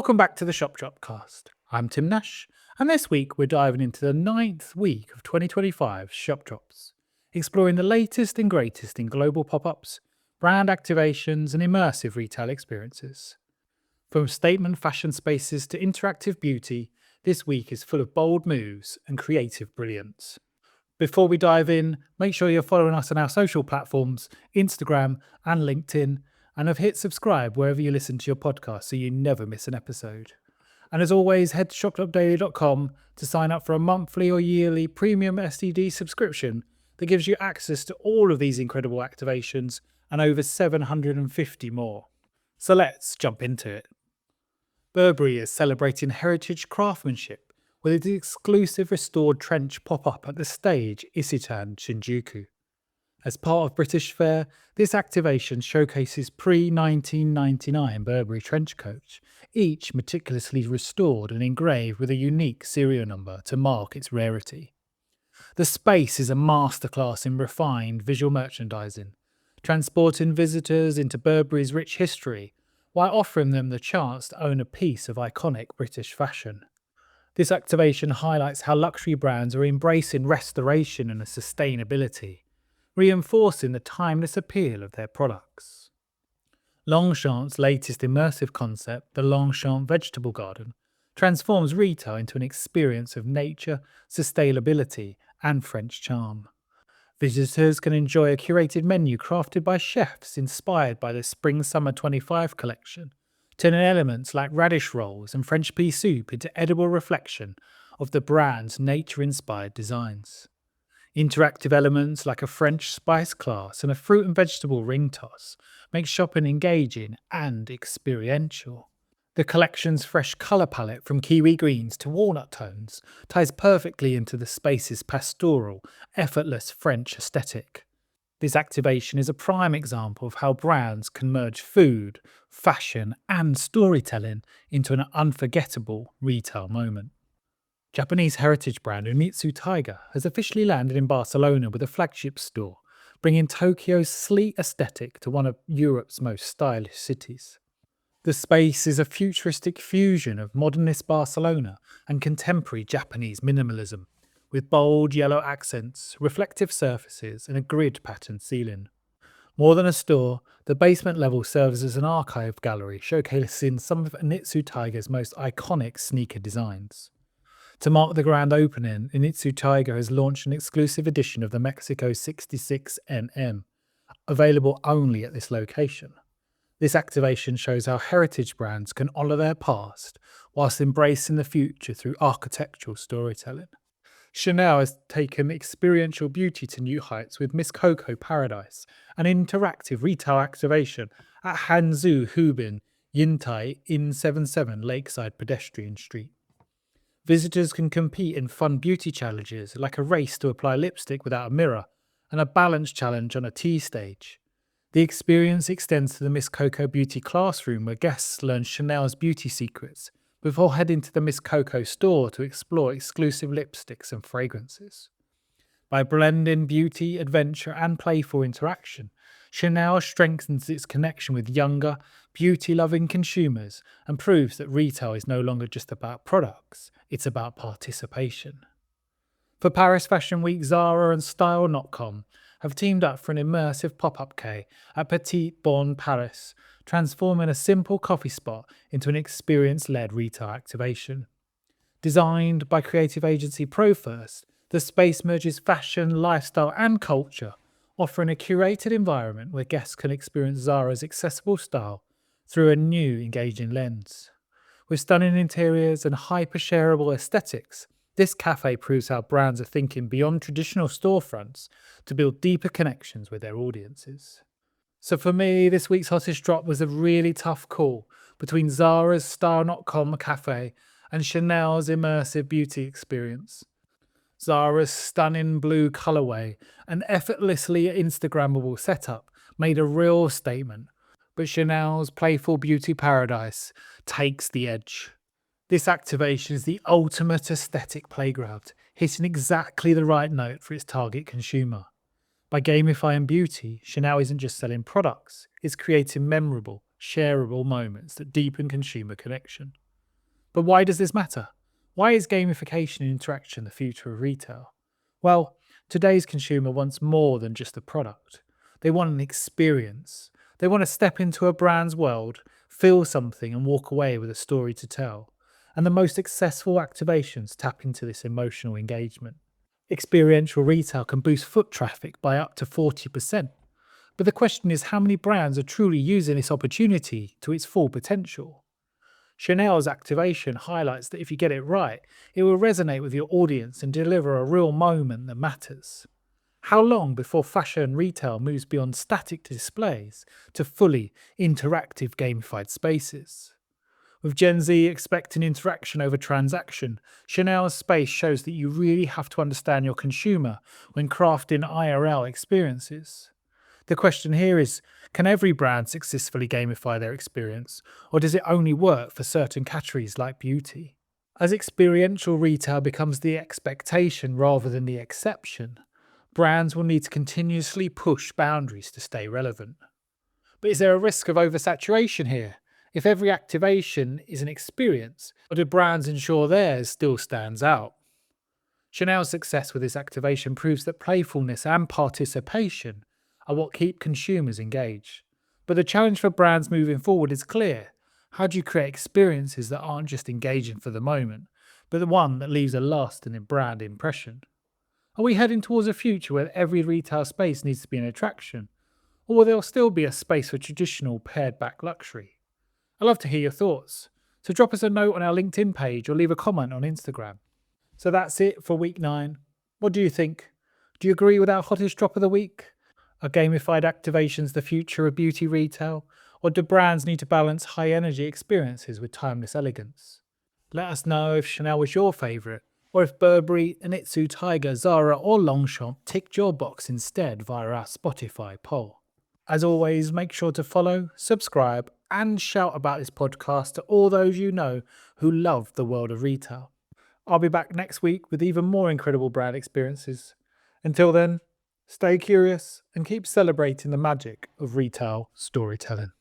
Welcome back to the Shop Dropcast. I'm Tim Nash, and this week we're diving into the 9th week of 2025's Shop Drops, exploring the latest and greatest in global pop-ups, brand activations, and immersive retail experiences. From statement fashion spaces to interactive beauty, this week is full of bold moves and creative brilliance. Before we dive in, make sure you're following us on our social platforms, Instagram and LinkedIn, and have hit subscribe wherever you listen to your podcast so you never miss an episode. And as always, head to shopdropdaily.com to sign up for a monthly or yearly premium STD subscription that gives you access to all of these incredible activations and over 750 more. So let's jump into it. Burberry is celebrating heritage craftsmanship with its exclusive restored trench pop-up at the stage Isetan Shinjuku. As part of British Fair, this activation showcases pre-1999 Burberry trench coats, each meticulously restored and engraved with a unique serial number to mark its rarity. The space is a masterclass in refined visual merchandising, transporting visitors into Burberry's rich history while offering them the chance to own a piece of iconic British fashion. This activation highlights how luxury brands are embracing restoration and sustainability, reinforcing the timeless appeal of their products. Longchamp's latest immersive concept, the Longchamp Vegetable Garden, transforms retail into an experience of nature, sustainability, and French charm. Visitors can enjoy a curated menu crafted by chefs inspired by the Spring-Summer 25 collection, turning elements like radish rolls and French pea soup into edible reflection of the brand's nature-inspired designs. Interactive elements like a French spice class and a fruit and vegetable ring toss make shopping engaging and experiential. The collection's fresh colour palette from kiwi greens to walnut tones ties perfectly into the space's pastoral, effortless French aesthetic. This activation is a prime example of how brands can merge food, fashion, and storytelling into an unforgettable retail moment. Japanese heritage brand Onitsuka Tiger has officially landed in Barcelona with a flagship store, bringing Tokyo's sleek aesthetic to one of Europe's most stylish cities. The space is a futuristic fusion of modernist Barcelona and contemporary Japanese minimalism, with bold yellow accents, reflective surfaces, and a grid-patterned ceiling. More than a store, the basement level serves as an archive gallery showcasing some of Onitsuka Tiger's most iconic sneaker designs. To mark the grand opening, Onitsuka Tiger has launched an exclusive edition of the Mexico 66 NM, available only at this location. This activation shows how heritage brands can honour their past whilst embracing the future through architectural storytelling. Chanel has taken experiential beauty to new heights with Miss Coco Paradise, an interactive retail activation at Hangzhou Hubin Yintai in 77 Lakeside Pedestrian Street. Visitors can compete in fun beauty challenges like a race to apply lipstick without a mirror and a balance challenge on a tea stage. The experience extends to the Miss Coco Beauty Classroom where guests learn Chanel's beauty secrets before heading to the Miss Coco store to explore exclusive lipsticks and fragrances. By blending beauty, adventure, and playful interaction, Chanel strengthens its connection with younger, beauty-loving consumers and proves that retail is no longer just about products, it's about participation. For Paris Fashion Week, Zara and Style.com have teamed up for an immersive pop-up K at Petite Bonne Paris, transforming a simple coffee spot into an experience-led retail activation. Designed by creative agency ProFirst, the space merges fashion, lifestyle, and culture, offering a curated environment where guests can experience Zara's accessible style through a new, engaging lens. With stunning interiors and hyper-shareable aesthetics, this cafe proves how brands are thinking beyond traditional storefronts to build deeper connections with their audiences. So for me, this week's hottest drop was a really tough call between Zara's Style.com cafe and Chanel's immersive beauty experience. Zara's stunning blue colourway and effortlessly Instagrammable setup made a real statement, but Chanel's playful beauty paradise takes the edge. This activation is the ultimate aesthetic playground, hitting exactly the right note for its target consumer. By gamifying beauty, Chanel isn't just selling products, it's creating memorable, shareable moments that deepen consumer connection. But why does this matter? Why is gamification and interaction the future of retail? Well, today's consumer wants more than just a product. They want an experience. They want to step into a brand's world, feel something, and walk away with a story to tell. And the most successful activations tap into this emotional engagement. Experiential retail can boost foot traffic by up to 40%. But the question is how many brands are truly using this opportunity to its full potential? Chanel's activation highlights that if you get it right, it will resonate with your audience and deliver a real moment that matters. How long before fashion retail moves beyond static displays to fully interactive gamified spaces? With Gen Z expecting interaction over transaction, Chanel's space shows that you really have to understand your consumer when crafting IRL experiences. The question here is, can every brand successfully gamify their experience, or does it only work for certain categories like beauty? As experiential retail becomes the expectation rather than the exception, brands will need to continuously push boundaries to stay relevant. But is there a risk of oversaturation here? If every activation is an experience, or do brands ensure theirs still stands out? Chanel's success with this activation proves that playfulness and participation are what keep consumers engaged. But the challenge for brands moving forward is clear. How do you create experiences that aren't just engaging for the moment, but the one that leaves a lasting brand impression? Are we heading towards a future where every retail space needs to be an attraction? Or will there still be a space for traditional pared back luxury? I'd love to hear your thoughts. So drop us a note on our LinkedIn page or leave a comment on Instagram. So that's it for week 9. What do you think? Do you agree with our hottest drop of the week? Are gamified activations the future of beauty retail? Or do brands need to balance high energy experiences with timeless elegance? Let us know if Chanel was your favourite, or if Burberry, Onitsuka Tiger, Zara or Longchamp ticked your box instead via our Spotify poll. As always, make sure to follow, subscribe and shout about this podcast to all those you know who love the world of retail. I'll be back next week with even more incredible brand experiences. Until then, stay curious and keep celebrating the magic of retail storytelling.